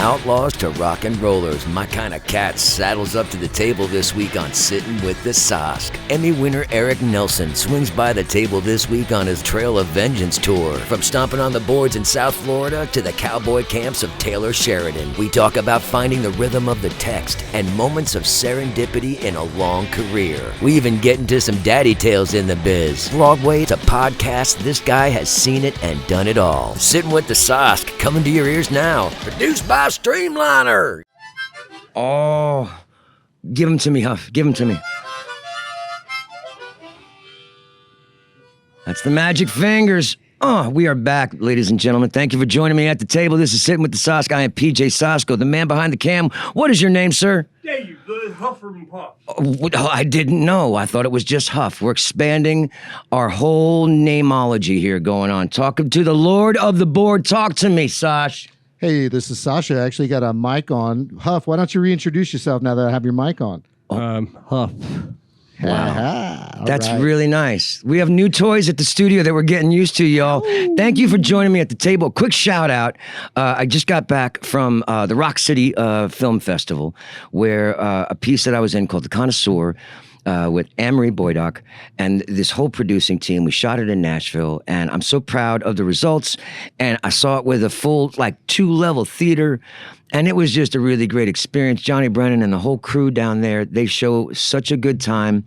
outlaws to rock and rollers, my kind of cat saddles up to the table this week on Sittin' with the Sosk. Emmy winner Eric Nelsen swings by the table this week on his Trail of Vengeance tour. From stomping on the boards in South Florida to the cowboy camps of Taylor Sheridan, we talk about finding the rhythm of the text and moments of serendipity in a long career. We even get into some daddy tales in the biz. Broadway to podcast, this guy has seen it and done it all. Sittin' with the Sosk, coming to your ears now. Produced by Streamliner. Oh, give him to me, Huff. Give him to me. That's the magic fingers. Oh, we are back, ladies and gentlemen. Thank you for joining me at the table. This is Sitting with the Sosk. I am PJ Sosko, the man behind the cam. What is your name, sir? Dave, the Huffer and Puff. Oh, I didn't know. I thought it was just Huff. We're expanding our whole nameology here going on. Talking to the Lord of the Board. Talk to me, Sash. Hey, this is Sasha. I actually got a mic on. Huff, why don't you reintroduce yourself now that I have your mic on? Huff. Wow. That's really nice. We have new toys at the studio that we're getting used to, y'all. Thank you for joining me at the table. Quick shout out. I just got back from the Rock City Film Festival, where a piece that I was in called The Connoisseur with Anne-Marie Boydock and this whole producing team. We shot it in Nashville, and I'm so proud of the results. And I saw it with a full, 2-level theater. And it was just a really great experience. Johnny Brennan and the whole crew down there, they show such a good time.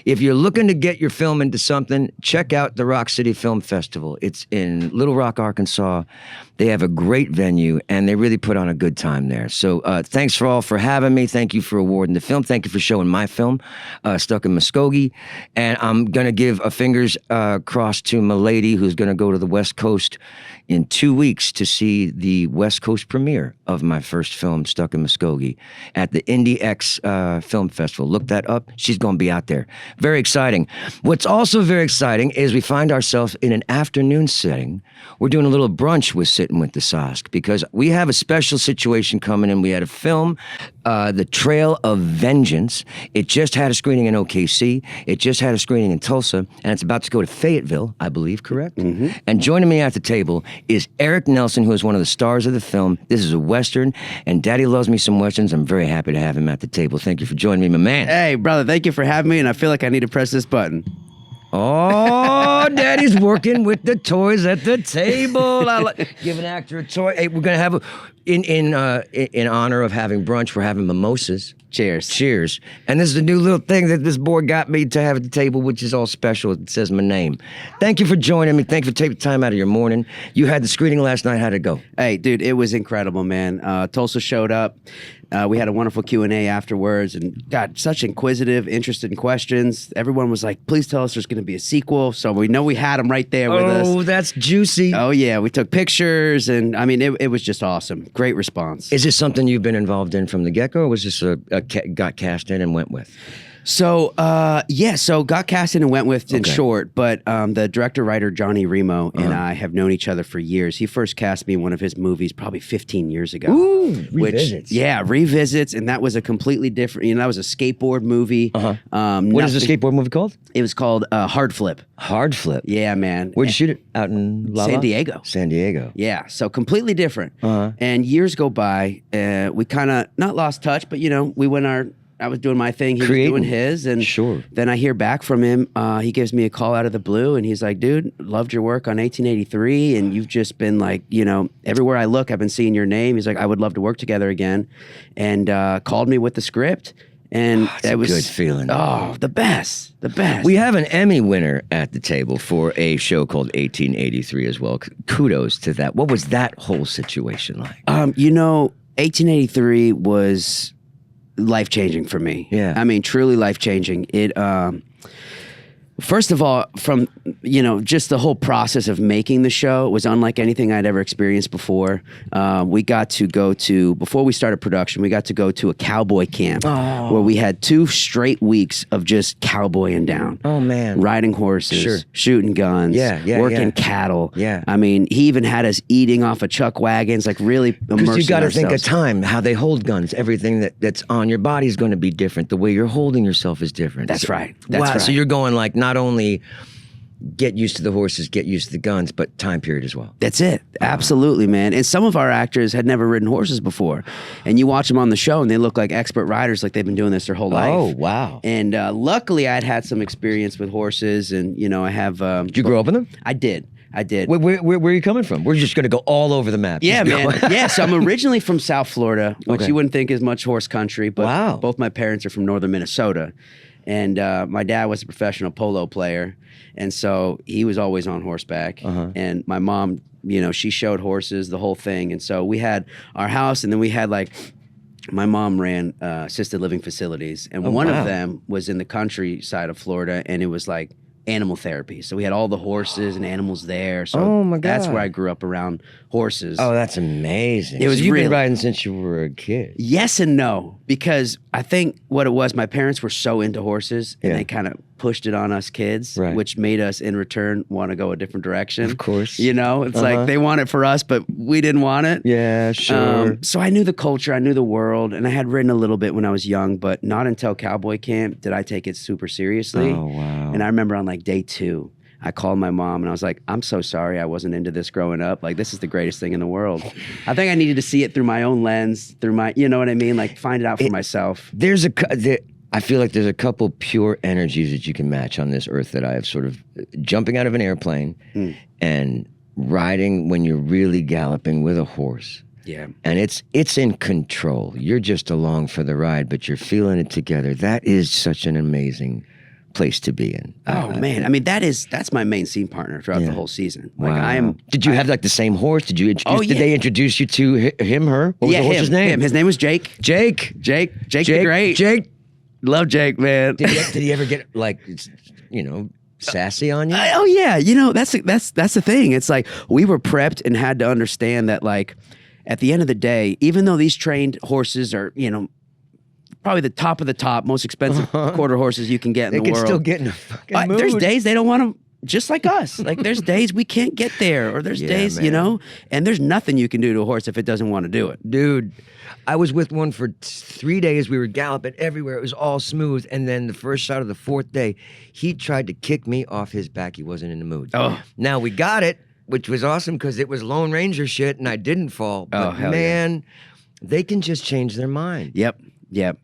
If you're looking to get your film into something, check out the Rock City Film Festival. It's in Little Rock, Arkansas. They have a great venue, and they really put on a good time there. So thanks for having me. Thank you for awarding the film. Thank you for showing my film, Stuck in Muskogee. And I'm going to give a fingers crossed to my lady who's going to go to the West Coast in 2 weeks to see the West Coast premiere of my first film, Stuck in Muskogee, at the Indie X Film Festival. Look that up. She's going to be out there. Very exciting. What's also very exciting is we find ourselves in an afternoon setting. We're doing a little brunch with Sitting with the Sosk because we have a special situation coming in. We had a film, The Trail of Vengeance. It just had a screening in OKC. It just had a screening in Tulsa, and it's about to go to Fayetteville, I believe, correct? Mm-hmm. And joining me at the table is Eric Nelsen, who is one of the stars of the film. This is a Western, and Daddy loves me some Westerns. I'm very happy to have him at the table. Thank you for joining me, my man. Hey, brother, thank you for having me, and I feel like I need to press this button. Oh, Daddy's working with the toys at the table. Give an actor a toy. Hey, we're gonna have in honor of having brunch. We're having mimosas. Cheers. Cheers. And this is a new little thing that this boy got me to have at the table, which is all special. It says my name. Thank you for joining me. Thank you for taking time out of your morning. You had the screening last night. How'd it go? Hey, dude, it was incredible, man. Tulsa showed up. We had a wonderful Q&A afterwards and got such inquisitive, interested questions. Everyone was like, please tell us there's going to be a sequel. So we know we had them right there with us. Oh, that's juicy. Oh, yeah. We took pictures, and I mean, it was just awesome. Great response. Is this something you've been involved in from the get-go, or was this got cast in and went with? So, so got cast in and went with in short, but the director-writer Johnny Remo and I have known each other for years. He first cast me in one of his movies probably 15 years ago. Ooh, Revisits. Revisits, and that was a completely different, that was a skateboard movie. What is the skateboard movie called? It was called Hard Flip. Hard Flip? Yeah, man. Where'd you shoot it? Out in San Diego. San Diego. Yeah, so completely different. And years go by, we kind of, not lost touch, but, we went I was doing my thing, he was doing his, and then I hear back from him. He gives me a call out of the blue, and he's like, dude, loved your work on 1883, and you've just been like, everywhere I look, I've been seeing your name. He's like, I would love to work together again, and called me with the script. And that was a good feeling. Oh, the best. We have an Emmy winner at the table for a show called 1883 as well. Kudos to that. What was that whole situation like? 1883 was life-changing for me. Yeah. I mean, truly life-changing. It, first of all, from, just the whole process of making the show was unlike anything I'd ever experienced before. We got to go to, before we started production, we got to go to a cowboy camp where we had 2 straight weeks of just cowboying down. Oh, man. Riding horses, shooting guns, working cattle. Yeah. I mean, he even had us eating off of chuck wagons, like really immersing Because you got to think ourselves. of time, how they hold guns. Everything that's on your body is going to be different. The way you're holding yourself is different. That's right. That's wow. right. So you're going like not only get used to the horses, get used to the guns, but time period as well. That's it. Absolutely, man. And some of our actors had never ridden horses before. And you watch them on the show and they look like expert riders, like they've been doing this their whole life. Oh, wow. And luckily I'd had some experience with horses and, I have... Did you grow up in them? I did. Where are you coming from? We're just going to go all over the map. Yeah, man. Yeah, so I'm originally from South Florida, which you wouldn't think is much horse country, but both my parents are from northern Minnesota. And my dad was a professional polo player, and so he was always on horseback. And my mom, she showed horses, the whole thing. And so we had our house, and then we had my mom ran assisted living facilities, and one of them was in the countryside of Florida, and it was like animal therapy. So we had all the horses and animals there. So that's where I grew up around horses. Oh, that's amazing. You've been riding since you were a kid. Yes and no, because I think what it was, my parents were so into horses and they kind of pushed it on us kids, which made us in return want to go a different direction. Of course. It's like they want it for us, but we didn't want it. Yeah, sure. So I knew the culture, I knew the world, and I had ridden a little bit when I was young, but not until cowboy camp did I take it super seriously. Oh, wow. And I remember on day 2, I called my mom and I was like, I'm so sorry I wasn't into this growing up. Like, this is the greatest thing in the world. I think I needed to see it through my own lens, through my, you know what I mean? Like, find it out for myself. I feel like there's a couple pure energies that you can match on this earth that I have sort of jumping out of an airplane and riding when you're really galloping with a horse. Yeah. And it's in control. You're just along for the ride, but you're feeling it together. That is such an amazing place to be in. Oh man, I mean that's my main scene partner throughout the whole season. Like wow. Did you have like the same horse? Did you introduce? Did they introduce you to him? Her? What was the horse's name? Him. His name was Jake. Jake the Great. Jake. Love Jake, man. Did he ever get sassy on you? Oh yeah, that's the thing. It's like we were prepped and had to understand that like at the end of the day, even though these trained horses are probably the top of the top, most expensive quarter horses you can get in the world. They can still get in a fucking mood. There's days they don't want them just like us. Like there's days we can't get there, or there's days, man. And there's nothing you can do to a horse if it doesn't want to do it. Dude, I was with one for 3 days. We were galloping everywhere. It was all smooth. And then the first shot of the 4th day, he tried to kick me off his back. He wasn't in the mood. Oh. Now we got it, which was awesome because it was Lone Ranger shit and I didn't fall. But man, they can just change their mind. Yep.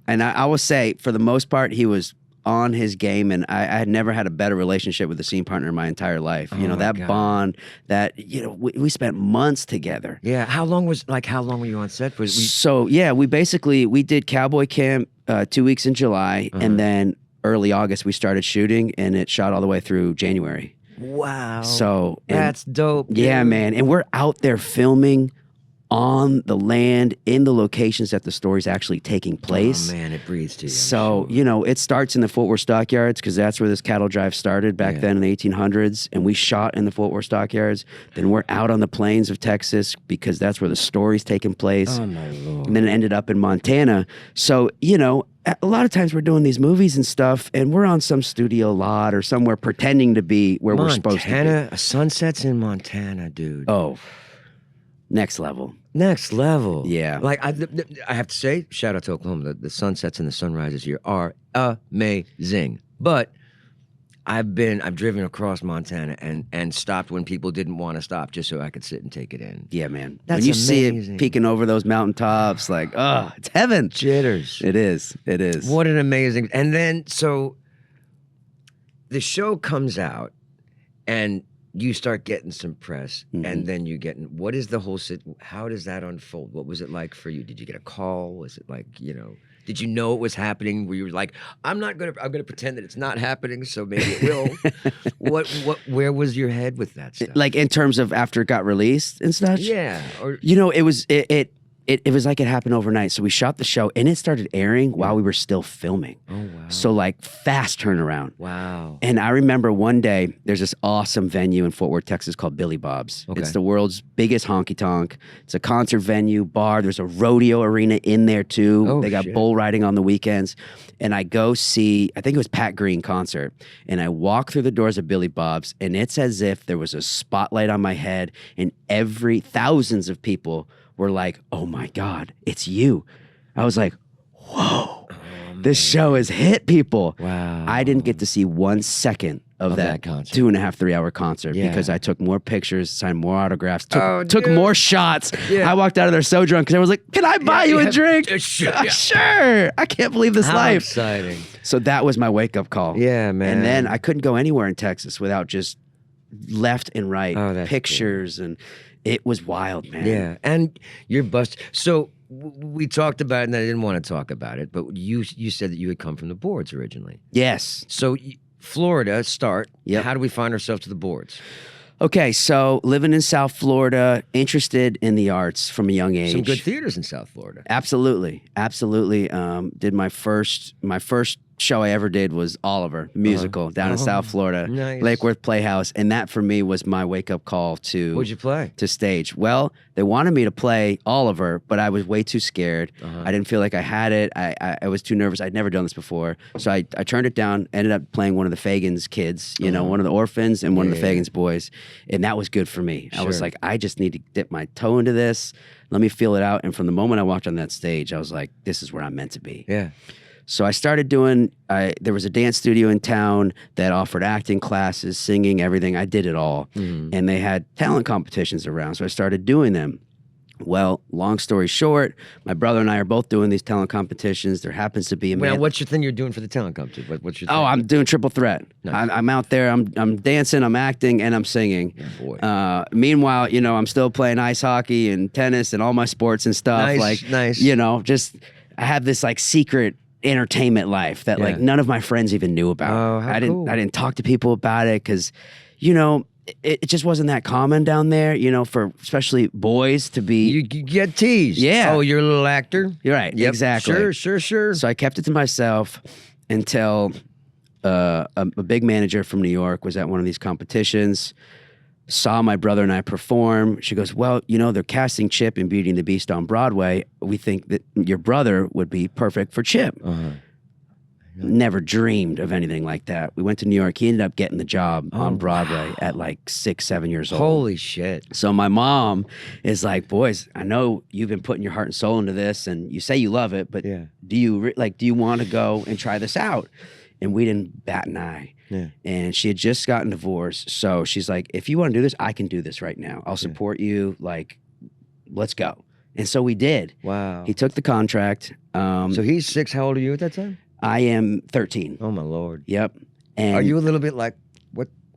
And I will say, for the most part, he was on his game, and I had never had a better relationship with a scene partner in my entire life. That bond, that we spent months together. Yeah. How long were you on set? We did cowboy camp 2 weeks in July, and then early August we started shooting, and it shot all the way through January. Wow. So that's dope. Dude. Yeah, man. And we're out there filming on the land, in the locations that the story's actually taking place. Oh man, it breathes to you. So, it starts in the Fort Worth Stockyards because that's where this cattle drive started back then in the 1800s. And we shot in the Fort Worth Stockyards. Then we're out on the plains of Texas because that's where the story's taking place. Oh my Lord. And then it ended up in Montana. So, a lot of times we're doing these movies and stuff, and we're on some studio lot or somewhere pretending to be where we're supposed to be. Montana, sunsets in Montana, dude. Oh, next level. Next level. Yeah. Like, I have to say, shout out to Oklahoma. The sunsets and the sunrises here are amazing. But I've driven across Montana and stopped when people didn't want to stop just so I could sit and take it in. Yeah, man. That's when you amazing. see it peeking over those mountaintops, like, it's heaven. Jitters. It is. What an amazing. And then, so the show comes out and you start getting some press, and then you get, what is the whole, how does that unfold? What was it like for you? Did you get a call? Was it like, did you know it was happening? Were you like, I'm going to pretend that it's not happening, so maybe it will. Where was your head with that stuff? Like in terms of after it got released and such? Yeah. Or, it was like it happened overnight. So we shot the show and it started airing while we were still filming. Oh, wow. So like fast turnaround. Wow. And I remember one day there's this awesome venue in Fort Worth, Texas called Billy Bob's. Okay. It's the world's biggest honky tonk. It's a concert venue, bar. There's a rodeo arena in there too. Oh, they got bull riding on the weekends. And I go see, I think it was Pat Green concert. And I walk through the doors of Billy Bob's and it's as if there was a spotlight on my head and thousands of people were like, oh my God, it's you. I was like, whoa. Oh this show has hit people. Wow. I didn't get to see 1 second of that concert. 2.5, 3 hour concert because I took more pictures, signed more autographs, took more shots. Yeah. I walked out of there so drunk because I was like, can I buy you a drink? Sure. I can't believe this life. Exciting. So that was my wake up call. Yeah, man. And then I couldn't go anywhere in Texas without just left and right pictures. And it was wild, man. Yeah. And you're busted. So we talked about it, and I didn't want to talk about it, but you said that you had come from the boards originally. Yes. So Florida, start. Yep. How do we find ourselves to the boards? Okay, so living in South Florida, interested in the arts from a young age. Some good theaters in South Florida. Absolutely. Did my first show I ever did was Oliver, musical, down in South Florida, Lake Worth Playhouse. And that for me was my wake-up call to... What'd you play? To stage. Well, they wanted me to play Oliver, but I was way too scared. I didn't feel like I had it. I was too nervous. I'd never done this before. So I turned it down, ended up playing one of the Fagans kids, you know, one of the orphans and one of the Fagans boys. And that was good for me. I was like, I just need to dip my toe into this. Let me feel it out. And from the moment I walked on that stage, I was like, this is where I'm meant to be. Yeah. So I started doing, there was a dance studio in town that offered acting classes, singing, everything. I did it all. And they had talent competitions around. So I started doing them. Well, long story short, my brother and I are both doing these talent competitions. There happens to be a man. Well, what's your thing you're doing for the talent competition? What's your thing? Oh, I'm doing triple threat. Nice. I'm out there. I'm dancing, I'm acting, and I'm singing. Yeah, boy. Meanwhile, you know, I'm still playing ice hockey and tennis and all my sports and stuff. Nice. You know, just I have this like secret entertainment life that like none of my friends even knew about. Oh, how cool. I didn't talk to people about it because, you know, it just wasn't that common down there, you know, for especially boys to be. You get teased. Yeah. Oh, you're a little actor. You're right. Yep. Exactly. Sure. So I kept it to myself until a big manager from New York was at one of these competitions, saw my brother and I perform. She goes, well, you know, they're casting Chip in Beauty and the Beast on Broadway. We think that your brother would be perfect for Chip. Never dreamed of anything like that. We went to New York. He ended up getting the job on Broadway at like 6, 7 years old. Holy shit. So my mom is like, boys, I know you've been putting your heart and soul into this and you say you love it, but do you want to go and try this out? And we didn't bat an eye. Yeah. And she had just gotten divorced. So she's like, if you want to do this, I can do this right now. I'll support you. Like, let's go. And so we did. Wow. He took the contract. So he's 6. How old are you at that time? I am 13. Oh, my Lord. Yep. And are you a little bit like,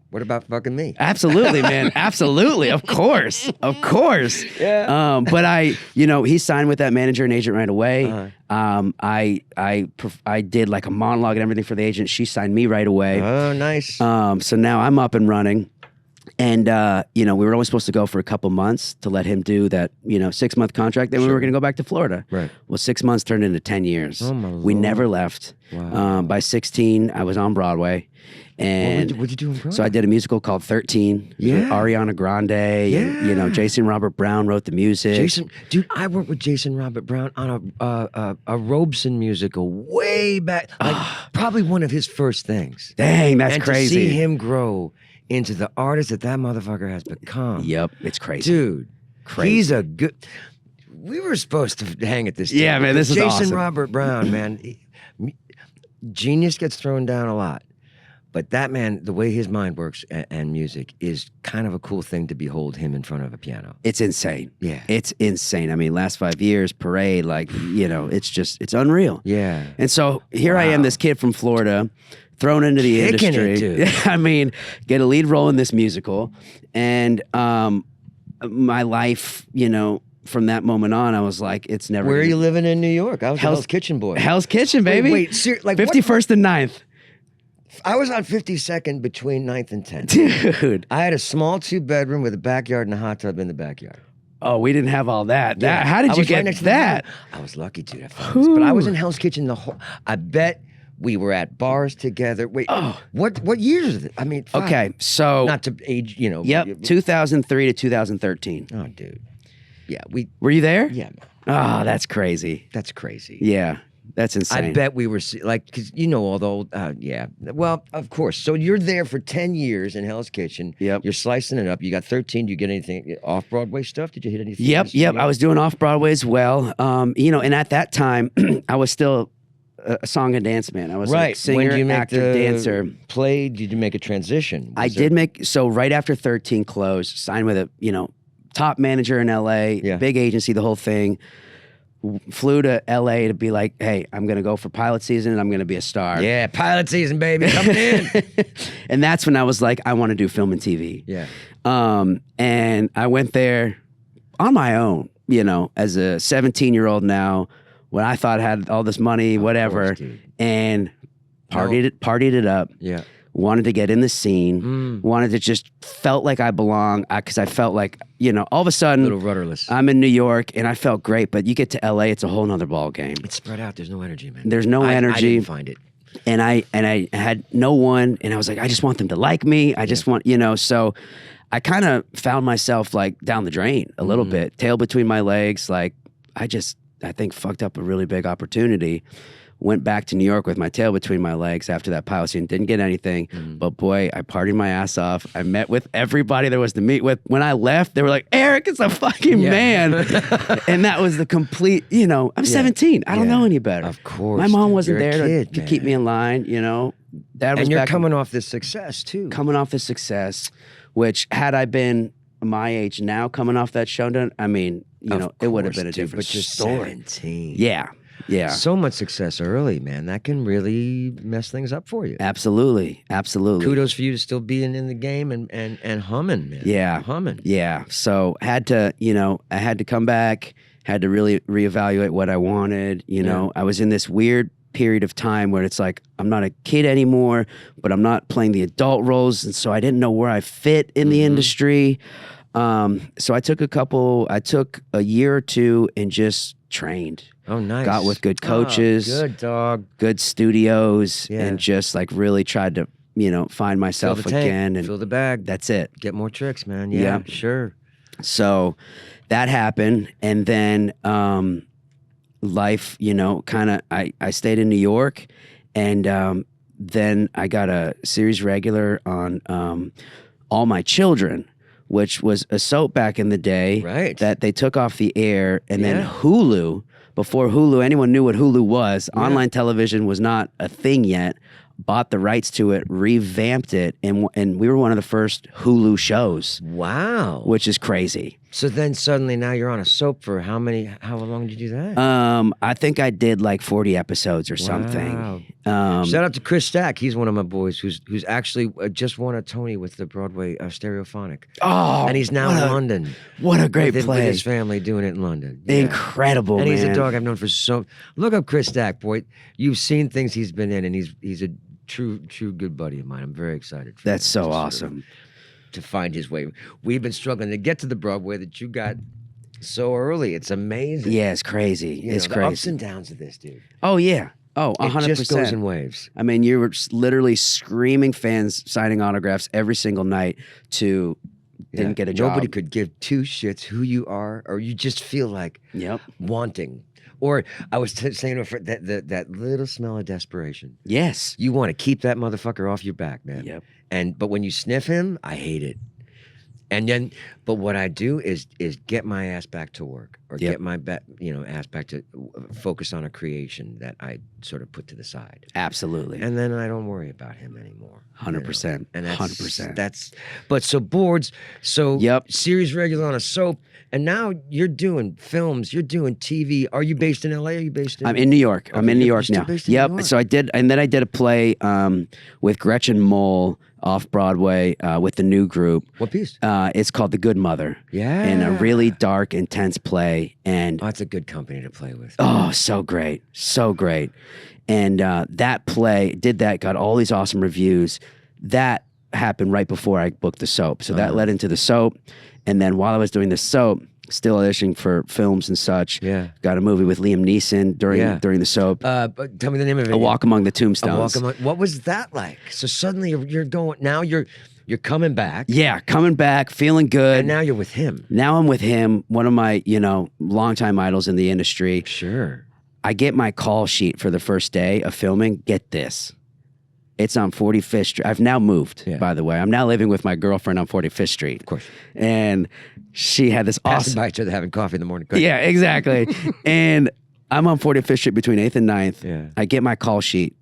what about fucking me? Absolutely, man. Absolutely. Of course. Yeah. But he signed with that manager and agent right away. I did like a monologue and everything for the agent. She signed me right away. Oh, nice. So now I'm up and running. And, we were only supposed to go for a couple months to let him do that, 6-month contract. Then we were going to go back to Florida. Right. Well, 6 months turned into 10 years. Oh, my Lord. We never left. Wow. By 16, I was on Broadway. And what'd you do in Broadway? So I did a musical called 13. Yeah. With Ariana Grande. Yeah. And, Jason Robert Brown wrote the music. Dude, I worked with Jason Robert Brown on a Robeson musical way back. Like probably one of his first things. Dang, that's crazy. To see him grow into the artist that motherfucker has become. Yep, it's crazy. Dude, crazy. He's a good... We were supposed to hang at this. Yeah, man, this is awesome. Jason Robert Brown, man. Genius gets thrown down a lot. But that man, the way his mind works and music is kind of a cool thing to behold him in front of a piano. It's insane. Yeah. It's insane. I mean, last 5 years, Parade, it's unreal. Yeah. And so here I am, this kid from Florida, thrown into the industry. Dude. I mean, get a lead role in this musical. And my life, from that moment on, I was like, it's never. Where are you living in New York? I was Hell's Kitchen boy. Hell's Kitchen, baby. Wait 51st and 9th. I was on 52nd between 9th and 10th. Dude. I had a small 2-bedroom with a backyard and a hot tub in the backyard. Oh, we didn't have all that. How did you get that? I was lucky, dude. But I was in Hell's Kitchen the whole... I bet we were at bars together. Wait, what years is it? I mean, okay, so... Not to age, Yep, 2003 to 2013. Oh, dude. Yeah, Were you there? Yeah, man. Oh, that's crazy. That's crazy. Yeah. That's insane. I bet we were because all the old, yeah. Well, of course. So you're there for 10 years in Hell's Kitchen. Yep. You're slicing it up. You got 13. Do you get anything off-Broadway stuff? Did you hit anything? Yep. I was doing off-Broadway as well. And at that time, I was still a song and dance man. I was right. like singer, when did you make actor, the dancer. Play? Did you make a transition? I did make, so right after 13 closed, signed with a, top manager in LA, big agency, the whole thing. Flew to LA to be like, hey, I'm going to go for pilot season and I'm going to be a star. Yeah, pilot season, baby, coming in. And that's when I was like, I want to do film and TV. Yeah. And I went there on my own, as a 17-year-old now, when I thought I had all this money, whatever, and partied it up. Yeah. Wanted to get in the scene, wanted to just felt like I belong because I felt like, all of a sudden, a little rudderless. I'm in New York and I felt great, but you get to LA, it's a whole nother ball game. It's spread out. There's no energy, man. There's no energy. I didn't find it. And I had no one, and I was like, I just want them to like me. I just want, so I kind of found myself like down the drain a little bit, tail between my legs. Like I think fucked up a really big opportunity. Went back to New York with my tail between my legs after that pilot scene. Didn't get anything, but boy, I partied my ass off. I met with everybody there was to meet with. When I left, they were like, Eric is a fucking man. And that was the complete, I'm 17. I don't know any better. Of course. My mom wasn't You're a there kid, to keep me in line, Dad was and you're back coming off this success, too. Coming off this success, which had I been my age now coming off that show, I mean, it would have been a different story. 17. Yeah. Yeah. So much success early, man. That can really mess things up for you. Absolutely. Absolutely. Kudos for you to still being in the game and humming, man. Yeah. Humming. Yeah. So had to, I had to come back, had to really reevaluate what I wanted. I was in this weird period of time where it's like, I'm not a kid anymore, but I'm not playing the adult roles. And so I didn't know where I fit in the industry. So I took a year or two and just trained. Oh, nice. Got with good coaches. Good dog. Good studios. Yeah. And just like really tried to, find myself again. And fill the bag. That's it. Get more tricks, man. Yeah, sure. So that happened. And then life, I stayed in New York. And then I got a series regular on All My Children, which was a soap back in the day that they took off the air. And then Hulu, before Hulu, anyone knew what Hulu was, online television was not a thing yet, bought the rights to it, revamped it, and we were one of the first Hulu shows. Wow. Which is crazy. So then suddenly now you're on a soap for how long did you do that? I think I did like 40 episodes or something. Shout out to Chris Stack. He's one of my boys who's actually just won a Tony with the Broadway Stereophonic. Oh, and he's now in London. What a great play. With his family doing it in London. Yeah. Incredible, and man. he's a dog I've known for so... Look up Chris Stack, boy. You've seen things he's been in, and he's a true good buddy of mine. I'm very excited for That's so awesome. To find his way. We've been struggling to get to the Broadway that you got so early. It's amazing. Yeah, it's crazy. It's the crazy. ups and downs of this, dude. Oh, yeah. Oh, 100%. It just goes in waves. I mean, you were literally screaming fans signing autographs every single night to didn't get a job. Nobody could give two shits who you are, or you just feel like wanting. Or I was saying to a friend, that little smell of desperation. Yes. You want to keep that motherfucker off your back, man. Yep. But when you sniff him, I hate it. And then, but what I do is get my ass back to work, or get my ass back to focus on a creation that I sort of put to the side. Absolutely. And then I don't worry about him anymore. 100%. And that's 100%. But so boards, series regular on a soap, and now you're doing films, you're doing TV. Are you based in LA? Are you based in? I'm in New York. I'm in New York now. Yep. So I did a play with Gretchen Mol off Broadway with the new group. What piece? It's called The Good Mother. Yeah. And a really dark, intense play. And it's a good company to play with. Oh, so great. So great. And that play, got all these awesome reviews. That happened right before I booked the soap. So that led into the soap. And then while I was doing the soap, still auditioning for films and such. Yeah. Got a movie with Liam Neeson during the soap. But tell me the name of it. A Walk Among the Tombstones. What was that like? So suddenly you're going, now you're coming back. Yeah, coming back, feeling good. And now you're with him. Now I'm with him, one of my, longtime idols in the industry. Sure. I get my call sheet for the first day of filming. Get this. It's on 45th Street. I've now moved, by the way. I'm now living with my girlfriend on 45th Street. Of course. And she had this Passing by each other having coffee in the morning. Yeah, exactly. And I'm on 45th Street between 8th and 9th. Yeah. I get my call sheet.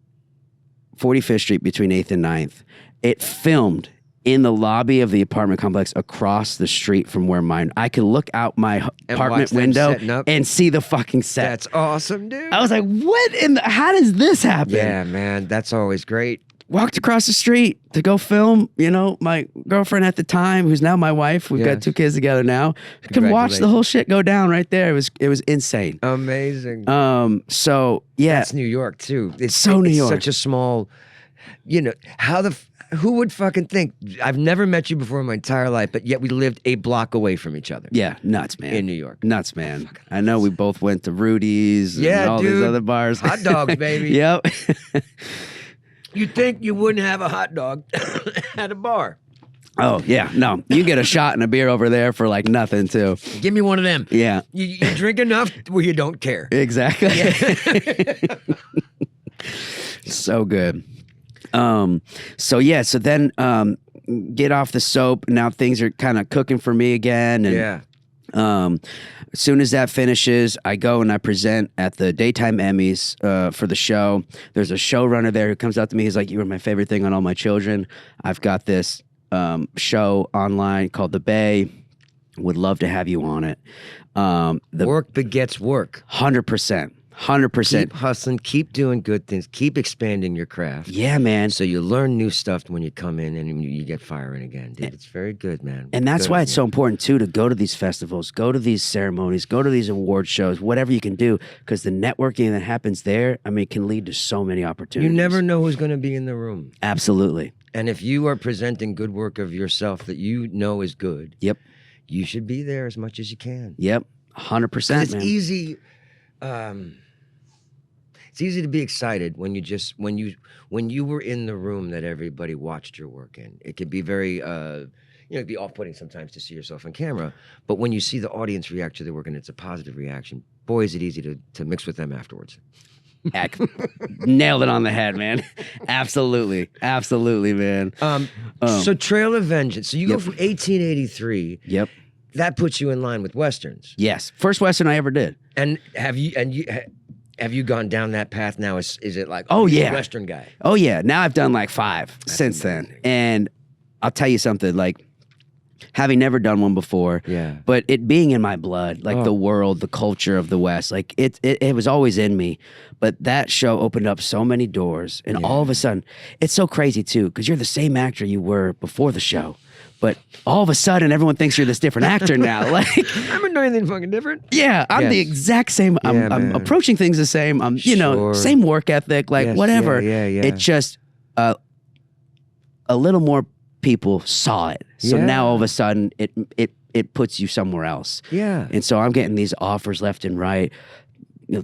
45th Street between 8th and 9th. It filmed in the lobby of the apartment complex across the street from where I could look out my apartment window and see the fucking set. That's awesome, dude. I was like, what how does this happen? Yeah, man, that's always great. Walked across the street to go film, my girlfriend at the time, who's now my wife. We've got 2 kids together now. Could watch the whole shit go down right there. It was insane. Amazing. So yeah. That's New York too. It's New York. Such a small, who would fucking think? I've never met you before in my entire life, but yet we lived a block away from each other. Yeah, nuts, man. In New York. Nuts, man. I know we both went to Rudy's and all these other bars. Hot dogs, baby. Yep. You'd think you wouldn't have a hot dog at a bar. Oh, yeah. No, you get a shot and a beer over there for like nothing, too. Give me one of them. Yeah. You drink enough where you don't care. Exactly. Yeah. So good. So then get off the soap. Now things are kind of cooking for me again. And, as soon as that finishes, I go and I present at the Daytime Emmys for the show. There's a showrunner there who comes up to me. He's like, "You were my favorite thing on All My Children. I've got this show online called The Bay. Would love to have you on it." The work begets work. 100%. 100%. Keep hustling, keep doing good things, keep expanding your craft. Yeah, man. So you learn new stuff when you come in and you get firing again, dude. It's very good, man. And that's why it's so important, too, to go to these festivals, go to these ceremonies, go to these award shows, whatever you can do, because the networking that happens there, can lead to so many opportunities. You never know who's going to be in the room. Absolutely. And if you are presenting good work of yourself that you know is good, yep, you should be there as much as you can. Yep, 100%. It's easy. It's easy to be excited when you were in the room that everybody watched your work in. It could be very it'd be off-putting sometimes to see yourself on camera. But when you see the audience react to the work and it's a positive reaction, boy, is it easy to mix with them afterwards. Nailed it on the head, man. Absolutely, man. So Trail of Vengeance. So you go from 1883. Yep. That puts you in line with westerns. Yes, first western I ever did. And have you gone down that path now? Is it like, yeah, Western guy? Oh yeah. Now I've done like 5 since then. And I'll tell you something, like having never done one before, but it being in my blood, like the world, the culture of the West, like it was always in me. But that show opened up so many doors, and all of a sudden, it's so crazy too, because you're the same actor you were before the show. But all of a sudden, everyone thinks you're this different actor now. Like, I'm not doing anything fucking different. Yeah, I'm the exact same. I'm approaching things the same. I'm, same work ethic, like whatever. Yeah. It just a little more people saw it. So now all of a sudden, it puts you somewhere else. Yeah. And so I'm getting these offers left and right,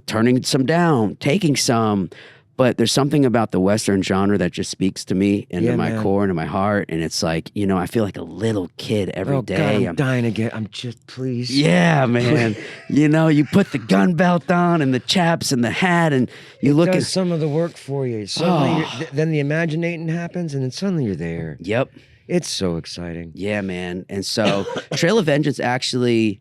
turning some down, taking some. But there's something about the Western genre that just speaks to me into my core, into my heart. And it's like, I feel like a little kid every day. God, I'm dying to get, I'm just, please. Yeah, man. You put the gun belt on and the chaps and the hat and you look at some of the work for you. Suddenly then the imaginating happens and then suddenly you're there. Yep. It's so exciting. Yeah, man. And so Trail of Vengeance actually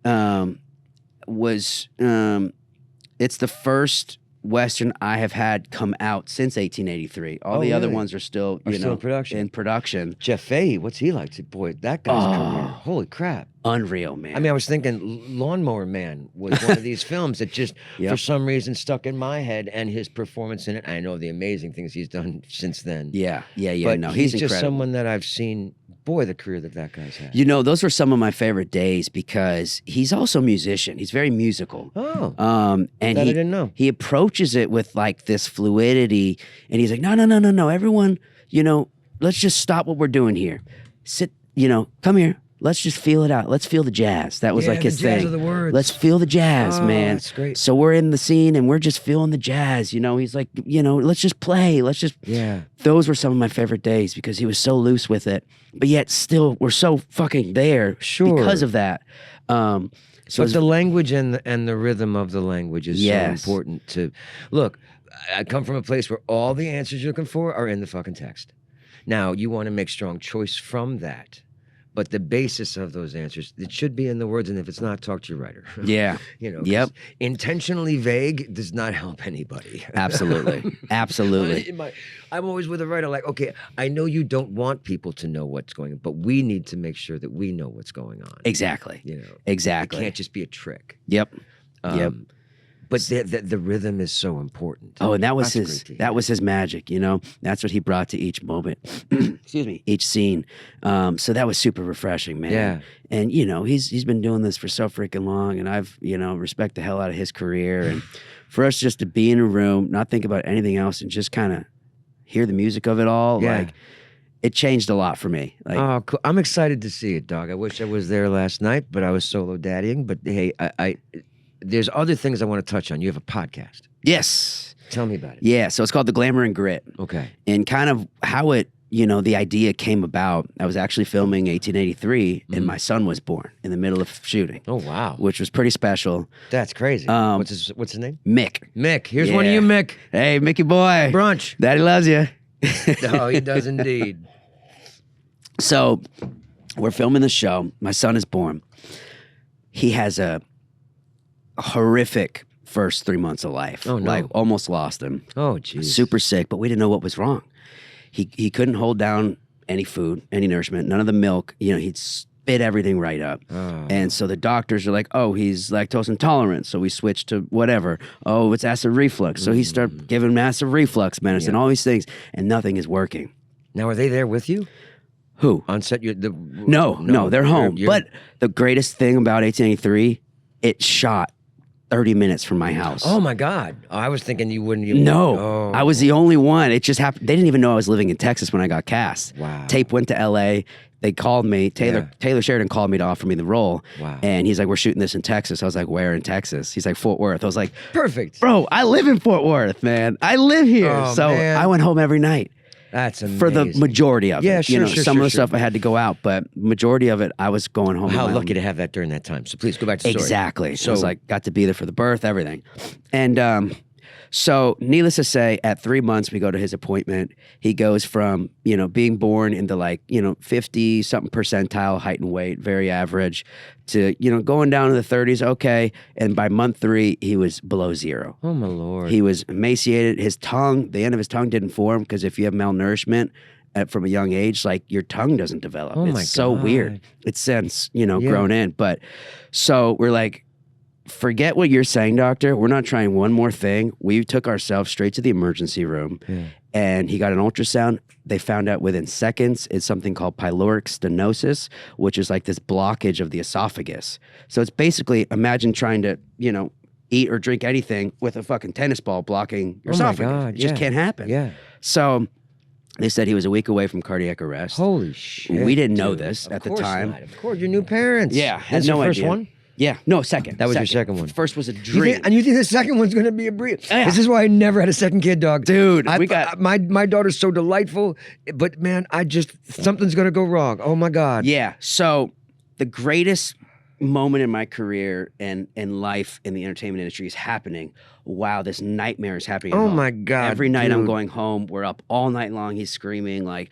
was, it's the first Western I have had come out since 1883. All the other ones are still, still in production. Jeff Fahey, what's he like? Boy, that guy's career. Holy crap. Unreal, man. I mean, I was thinking Lawnmower Man was one of these films that just, for some reason, stuck in my head, and his performance in it. I know the amazing things he's done since then. Yeah. But no, he's incredible. Just someone that I've seen. Boy, the career that guy's had. Those were some of my favorite days because he's also a musician. He's very musical. Oh. And I didn't know. He approaches it with like this fluidity, and he's like, no, everyone, let's just stop what we're doing here. Sit, come here. Let's just feel it out. Let's feel the jazz. That was like his thing. The jazz of the words. Let's feel the jazz, man. That's great. So we're in the scene and we're just feeling the jazz. He's like, let's just play. Let's just. Yeah. Those were some of my favorite days because he was so loose with it, but yet still we're so fucking there. Sure. Because of that. But the language and the rhythm of the language is so important to look. I come from a place where all the answers you're looking for are in the fucking text. Now you want to make strong choice from that. But the basis of those answers, it should be in the words, and if it's not, talk to your writer. Yeah. Yep. Intentionally vague does not help anybody. Absolutely. Absolutely. I'm always with a writer like, okay, I know you don't want people to know what's going on, but we need to make sure that we know what's going on. Exactly. Exactly. It can't just be a trick. Yep. But the rhythm is so important. Oh, and that was his magic, That's what he brought to each moment. Excuse me, each scene. So that was super refreshing, man. Yeah. And he's been doing this for so freaking long, and I've respect the hell out of his career. And for us just to be in a room, not think about anything else, and just kind of hear the music of it all, like it changed a lot for me. Like, oh, cool. I'm excited to see it, dog. I wish I was there last night, but I was solo daddying. But hey, there's other things I want to touch on. You have a podcast. Yes. Tell me about it. Yeah. So it's called The Glamour and Grit. Okay. And kind of how it, the idea came about. I was actually filming 1883 and my son was born in the middle of shooting. Oh, wow. Which was pretty special. That's crazy. What's his name? Mick. Mick. Here's one of you, Mick. Hey, Mickey boy. Brunch. Daddy loves you. Oh, he does indeed. So we're filming the show. My son is born. He has a horrific first 3 months of life. Oh, no. Like almost lost him. Oh, geez. Super sick, but we didn't know what was wrong. He couldn't hold down any food, any nourishment, none of the milk. He'd spit everything right up. Oh. And so the doctors are like, oh, he's lactose intolerant. So we switched to whatever. Oh, it's acid reflux. So he started giving him acid reflux medicine, all these things, and nothing is working. Now, are they there with you? Who? On set? No, they're home. But the greatest thing about 1883, it shot 30 minutes from my house. Oh my God. I was thinking you wouldn't even. No, I was the only one. It just happened. They didn't even know I was living in Texas when I got cast. Wow. Tape went to LA. They called me. Taylor Sheridan called me to offer me the role. Wow. And he's like, we're shooting this in Texas. I was like, where in Texas? He's like, Fort Worth. I was like, perfect. Bro, I live in Fort Worth, man. I live here. Oh, so man. I went home every night. That's amazing. For the majority of it. Yeah, sure, some of the stuff I had to go out, but majority of it, I was going home. How lucky to have that during that time. So please go back to the story. Exactly. So I was like, got to be there for the birth, everything. And so needless to say, at 3 months, we go to his appointment. He goes from, being born in the 50-something percentile height and weight, very average, to, going down to the 30s, okay. And by month 3, he was below 0. Oh, my Lord. He was emaciated. His tongue, the end of his tongue didn't form because if you have malnourishment from a young age, your tongue doesn't develop. Oh, it's so weird. It's since, grown in. But so we're like, forget what you're saying, doctor. We're not trying one more thing. We took ourselves straight to the emergency room and he got an ultrasound. They found out within seconds it's something called pyloric stenosis, which is like this blockage of the esophagus. So it's basically, imagine trying to, eat or drink anything with a fucking tennis ball blocking your esophagus. My God, it just can't happen. Yeah. So they said he was a week away from cardiac arrest. Holy shit. We didn't know this at the time. Of course, your new parents. Yeah. That's no your first idea. one? Yeah, no, second. That was your second one. First was a dream. You think the second one's going to be a breeze? Yeah. This is why I never had a second kid, dog. Dude, my daughter's so delightful, but man, something's going to go wrong. Oh my God. Yeah. So the greatest moment in my career and in life in the entertainment industry is happening while this nightmare is happening. Oh my God. Every night dude. I'm going home. We're up all night long. He's screaming like.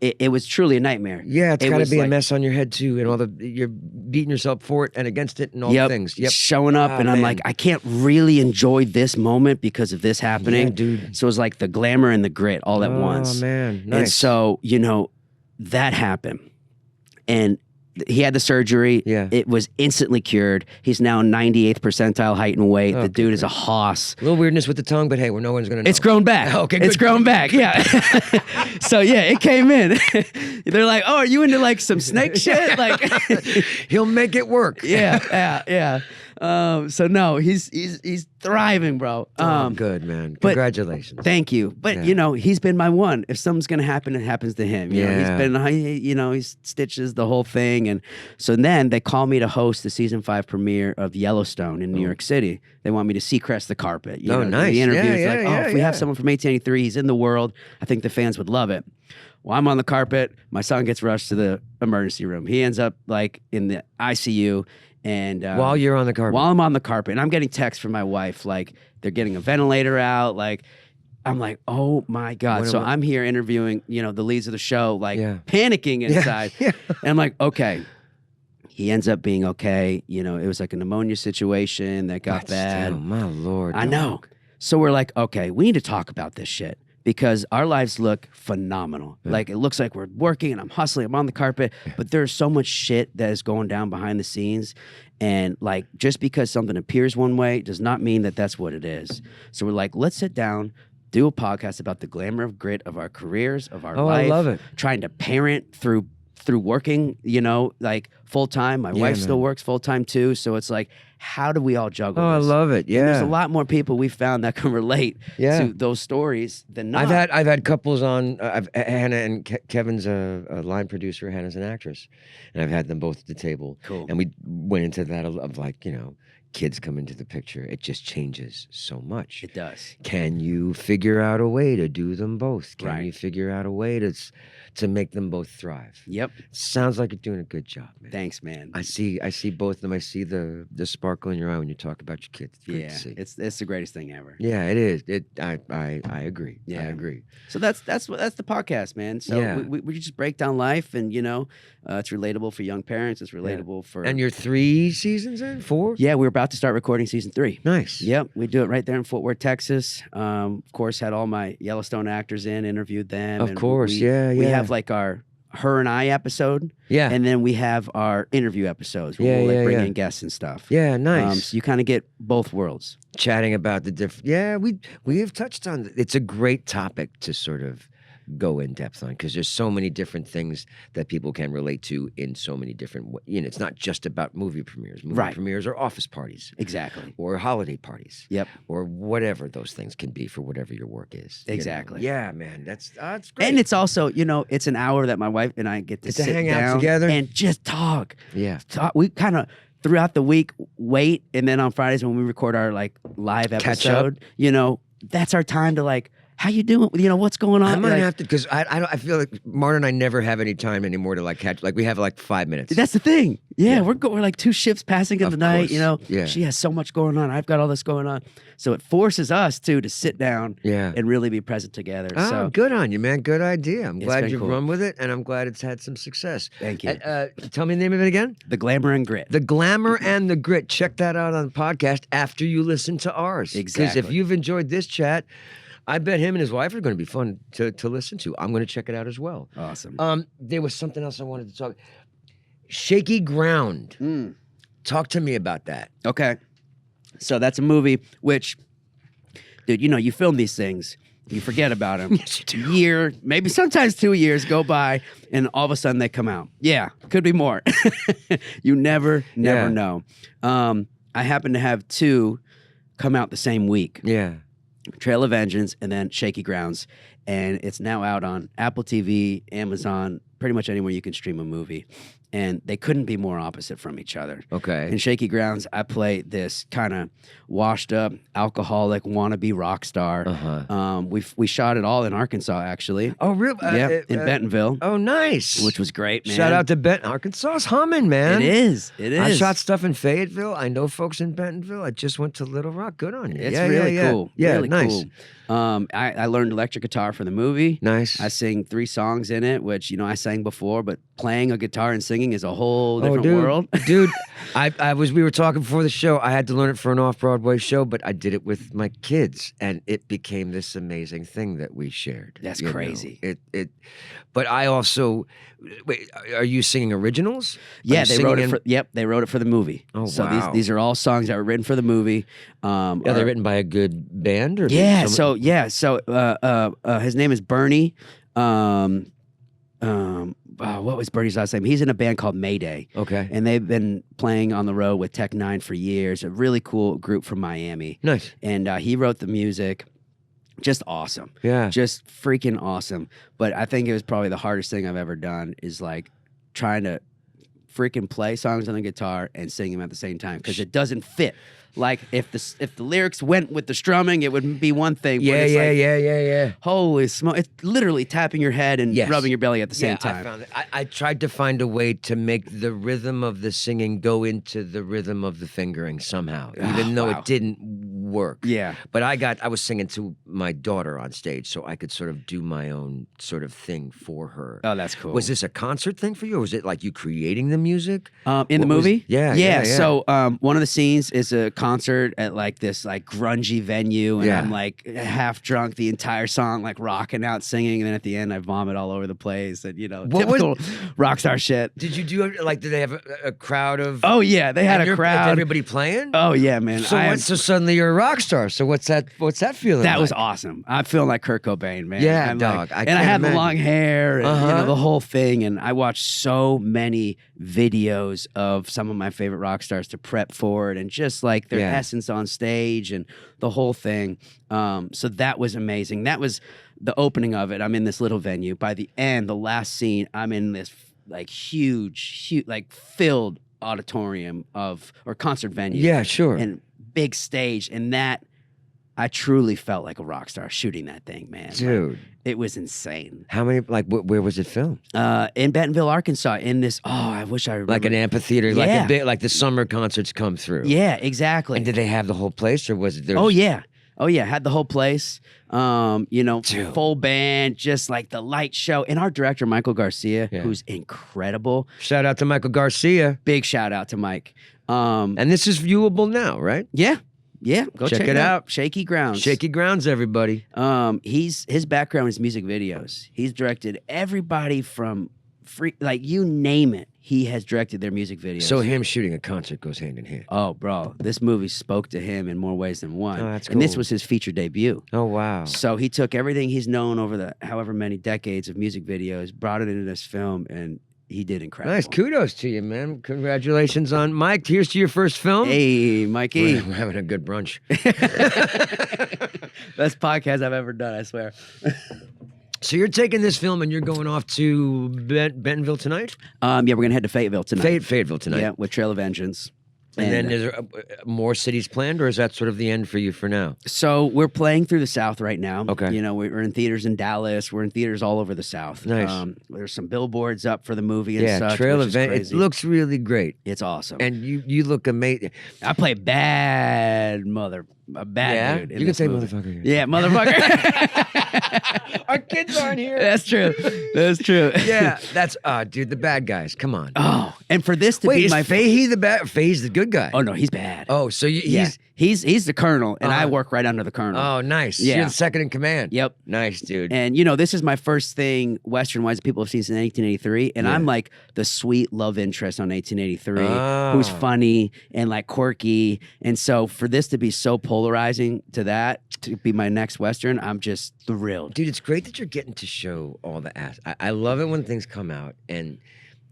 It was truly a nightmare. Yeah, it's got to be a mess on your head too, and you're beating yourself for it and against it and all the things. Yep, showing up, and I'm like, I can't really enjoy this moment because of this happening, dude. So it was like the glamour and the grit all at once. Oh man, nice. And so that happened, and he had the surgery. Yeah. It was instantly cured. He's now 98th percentile height and weight. Okay, the dude is a hoss. A little weirdness with the tongue, but hey, no one's gonna know. It's grown back. Okay, good. It's grown back. Yeah. So yeah, it came in. They're like, "Oh, are you into some snake shit?" Like, he'll make it work. Yeah. So no, he's thriving, bro. Good, man. Congratulations. Thank you. But he's been my one. If something's gonna happen, it happens to him. You know, he's been, he stitches the whole thing, and so then they call me to host the season 5 premiere of Yellowstone in New York City. They want me to Seacrest the carpet. Nice. The interview is if we yeah. have someone from 1883, he's in the world. I think the fans would love it. Well, I'm on the carpet. My son gets rushed to the emergency room. He ends up in the ICU. And while you're on the carpet, while I'm on the carpet, and I'm getting texts from my wife, they're getting a ventilator out, I'm like, oh my God. So I'm here interviewing, the leads of the show, like panicking inside. Yeah. And I'm like, okay. He ends up being okay. It was like a pneumonia situation that got bad. Oh, my Lord. I know. So we're like, okay, we need to talk about this shit because our lives look phenomenal. Yeah. Like, it looks like we're working and I'm hustling, I'm on the carpet, but there's so much shit that is going down behind the scenes. And like, just because something appears one way does not mean that that's what it is. So we're like, let's sit down, do a podcast about the glamour of grit of our careers, of our life. I love it. Trying to parent through working, like full time. My wife still works full time too. So it's like, how do we all juggle this? I love it. Yeah. And there's a lot more people we found that can relate to those stories than not. I've had couples on. Hannah and Kevin's a line producer. Hannah's an actress, and I've had them both at the table. Cool. And we went into that of like, kids come into the picture. It just changes so much. It does. Can you figure out a way to do them both? Can you figure out a way to make them both thrive? Yep. Sounds like you're doing a good job, man. Thanks, man. I see both of them. I see the sparkle in your eye when you talk about your kids. It's it's the greatest thing ever. Yeah, it is. I agree. Yeah. I agree. So that's the podcast, man. So we just break down life, and it's relatable for young parents. It's relatable for. And you're 3 seasons in? 4? Yeah, we're about to start recording season 3. Nice. Yep, we do it right there in Fort Worth, Texas. Of course, had all my Yellowstone actors in, interviewed them. Of course, we have like our Her and I episode. Yeah. And then we have our interview episodes where we'll bring in guests and stuff. Yeah, nice. So you kind of get both worlds. Chatting about the different. Yeah, we have touched on. It's a great topic to sort of go in depth on because there's so many different things that people can relate to in so many different ways. It's not just about movie premieres. Movie premieres are office parties. Exactly. Or holiday parties. Yep. Or whatever those things can be for whatever your work is. Exactly. Yeah, man. That's great. And it's also, it's an hour that my wife and I get to sit hang down out together and just talk. Yeah. We kind of throughout the week wait, and then on Fridays when we record our like live episode, that's our time to like, how you doing? What's going on? I might have to, because I feel like Marta and I never have any time anymore to like catch. Like we have like 5 minutes. That's the thing. Yeah. We're like 2 shifts passing in the night. Yeah. She has so much going on. I've got all this going on. So it forces us to sit down. And really be present together. Oh, so good on you, man. Good idea. I'm glad you've cool. run with it, and I'm glad it's had some success. Thank you. Tell me the name of it again. The Glamour and Grit. The Glamour and the Grit. Check that out on the podcast after you listen to ours. Exactly. Because if you've enjoyed this chat, I bet him and his wife are going to be fun to listen to. I'm going to check it out as well. Awesome. There was something else I wanted to talk. Shaky Ground. Talk to me about that. Okay. So that's a movie which, dude, you film these things, you forget about them. Yes, you do. Year, maybe sometimes 2 years go by, and all of a sudden they come out. Yeah, could be more. You never know. I happen to have 2 come out the same week. Yeah. Trail of Vengeance and then Shaky Grounds. And it's now out on Apple TV, Amazon, pretty much anywhere you can stream a movie. And they couldn't be more opposite from each other. Okay. In Shaky Grounds, I play this kind of washed up, alcoholic, wannabe rock star. We shot it all in Arkansas, actually. Oh, really? Yeah, in Bentonville. Oh, nice. Which was great, man. Shout out to Benton. Arkansas's humming, man. It is. I shot stuff in Fayetteville. I know folks in Bentonville. I just went to Little Rock. Good on you. It's really cool. Yeah, really nice. Cool. I learned electric guitar for the movie. Nice. I sing 3 songs in it, which, I sang before, but playing a guitar and singing is a whole different world. Dude, we were talking before the show. I had to learn it for an off-Broadway show, but I did it with my kids, and it became this amazing thing that we shared. That's crazy. But I also, wait, are you singing originals? Yeah, they wrote it. They wrote it for the movie. Oh, so wow. these are all songs that were written for the movie. Are they written by a good band? Or So his name is Bernie. What was Bernie's last name? He's in a band called Mayday. Okay. And they've been playing on the road with Tech Nine for years. A really cool group from Miami. Nice. And he wrote the music. Just awesome. Yeah. Just freaking awesome. But I think it was probably the hardest thing I've ever done is like trying to freaking play songs on the guitar and sing them at the same time because it doesn't fit. Like if the lyrics went with the strumming, it would be one thing. Yeah. Holy smoke! It's literally tapping your head and rubbing your belly at the same time. I found it. I tried to find a way to make the rhythm of the singing go into the rhythm of the fingering somehow, even though it didn't work. Yeah. But I was singing to my daughter on stage so I could sort of do my own sort of thing for her. Oh, that's cool. Was this a concert thing for you, or was it like you creating the music? In the movie? Yeah. So one of the scenes is a concert at like this like grungy venue, and I'm like half drunk the entire song, like rocking out, singing, and then at the end I vomit all over the place, and typical rock star shit. Did you do like? Did they have a crowd of? Oh yeah, they had a crowd. Everybody playing? Oh yeah, man. So suddenly you're a rock star. So what's that feeling? That like? was awesome. I'm feeling like Kurt Cobain, man. Yeah, dog. I had the long hair, and the whole thing. And I watched so many videos of some of my favorite rock stars to prep for it, and just like their essence on stage and the whole thing. So that was amazing. That was the opening of it. I'm in this little venue. By the end, the last scene, I'm in this like huge, like filled auditorium or concert venue. Yeah, sure. And big stage, and that I truly felt like a rock star shooting that thing, man. Dude. Like, it was insane. How many, like, where was it filmed? In Bentonville, Arkansas, in this, I wish I remember. Like an amphitheater, like a bit, like the summer concerts come through. Yeah, exactly. And did they have the whole place, or was it there? Oh, yeah. Had the whole place, full band, just like the light show. And our director, Michael Garcia, who's incredible. Shout out to Michael Garcia. Big shout out to Mike. And this is viewable now, right? Yeah. Yeah, go check it out. Shaky Grounds. Shaky Grounds, everybody. His background is music videos. He's directed everybody from like you name it. He has directed their music videos. So him shooting a concert goes hand in hand. Oh, bro, this movie spoke to him in more ways than one. Oh, that's cool. And this was his feature debut. Oh, wow. So he took everything he's known over the however many decades of music videos, brought it into this film, and he did incredible. Nice. Kudos to you, man. Congratulations on Mike. Here's to your first film. Hey, Mikey. We're having a good brunch. Best podcast I've ever done, I swear. So you're taking this film and you're going off to Bentonville tonight? Yeah, we're going to head to Fayetteville tonight. Fayetteville tonight. Yeah, with Trail of Vengeance. And then is there more cities planned, or is that sort of the end for you for now? So we're playing through the South right now. Okay. We're in theaters in Dallas. We're in theaters all over the South. Nice. There's some billboards up for the movie and such. Trail of Vengeance. It looks really great. It's awesome. And you look amazing. I play a bad dude. You can say movie. Motherfucker here. Yeah, motherfucker. Our kids aren't here. That's true. Yeah, that's dude, the bad guys. Come on. Oh, and for this to be is my Fahey the bad? Fahey's the good guy. Oh no, he's bad. Oh, so he's the colonel, and I work right under the colonel. Oh, nice. Yeah. You're the second in command. Yep. Nice, dude. And this is my first thing Western-wise that people have seen since 1883, and I'm like the sweet love interest on 1883, who's funny and like quirky, and so for this to be so polarizing to be my next Western, I'm just thrilled. Dude, it's great that you're getting to show all the ass. I love it when things come out and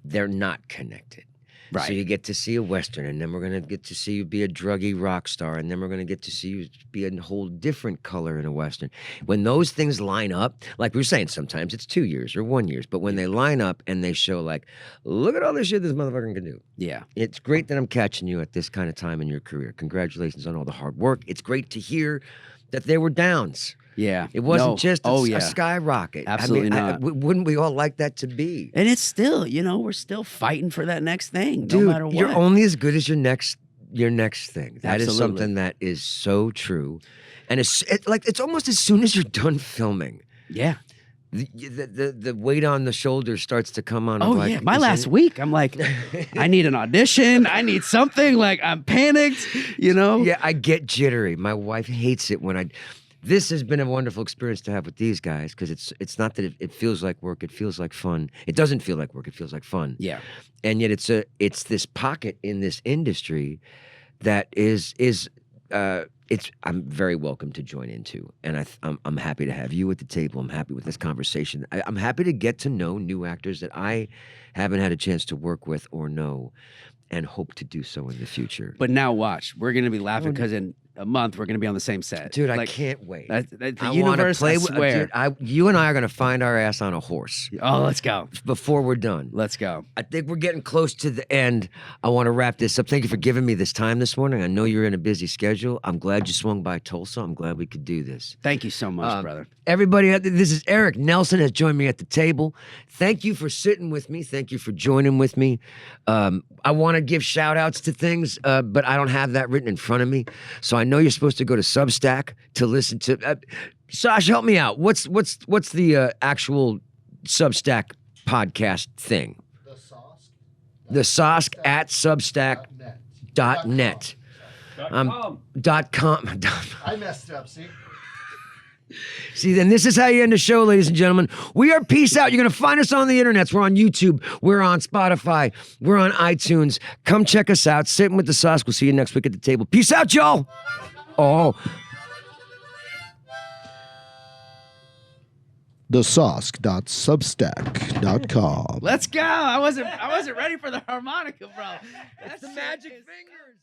they're not connected. Right. So you get to see a Western, and then we're going to get to see you be a druggy rock star, and then we're going to get to see you be a whole different color in a Western. When those things line up, like we were saying, sometimes it's 2 years or 1 year, but when they line up and they show like, look at all this shit this motherfucker can do. Yeah. It's great that I'm catching you at this kind of time in your career. Congratulations on all the hard work. It's great to hear that there were downs. Yeah. It wasn't just a skyrocket. Absolutely not. Wouldn't we all like that to be? And it's still, we're still fighting for that next thing, Dude, no matter what. You're only as good as your next thing. That is Absolutely. something that is so true. And it's almost as soon as you're done filming. Yeah. The weight on the shoulders starts to come on. Oh, yeah. My last week, I'm like, I need an audition. I need something. Like, I'm panicked, Yeah, I get jittery. My wife hates it when This has been a wonderful experience to have with these guys, because it's not that it feels like work, it feels like fun. It doesn't feel like work, it feels like fun. Yeah. And yet it's this pocket in this industry that I'm very welcome to join into, and I'm happy to have you at the table. I'm happy with this conversation. I'm happy to get to know new actors that I haven't had a chance to work with or know, and hope to do so in the future. But now watch, we're gonna be laughing because in a month we're gonna be on the same set. Dude, I can't wait. The I universe, play I swear. You and I are gonna find our ass on a horse. Oh, let's go. Before we're done. Let's go. I think we're getting close to the end. I want to wrap this up. Thank you for giving me this time this morning. I know you're in a busy schedule. I'm glad you swung by Tulsa. I'm glad we could do this. Thank you so much, brother. Everybody, this is Eric Nelsen has joined me at the table. Thank you for sitting with me. Thank you for joining with me. I want to give shout outs to things, but I don't have that written in front of me. So I know you're supposed to go to Substack to listen to. Sash, help me out. What's the actual Substack podcast thing? The Sosk at Substack.net. .com. I messed up, see? See, then this is how you end the show, ladies and gentlemen. We are peace out. You're going to find us on the internets. We're on YouTube. We're on Spotify. We're on iTunes. Come check us out. Sitting with the Sosk. We'll see you next week at the table. Peace out, y'all. Oh. thesosk.substack.com. Let's go. I wasn't ready for the harmonica, bro. That's the magic fingers.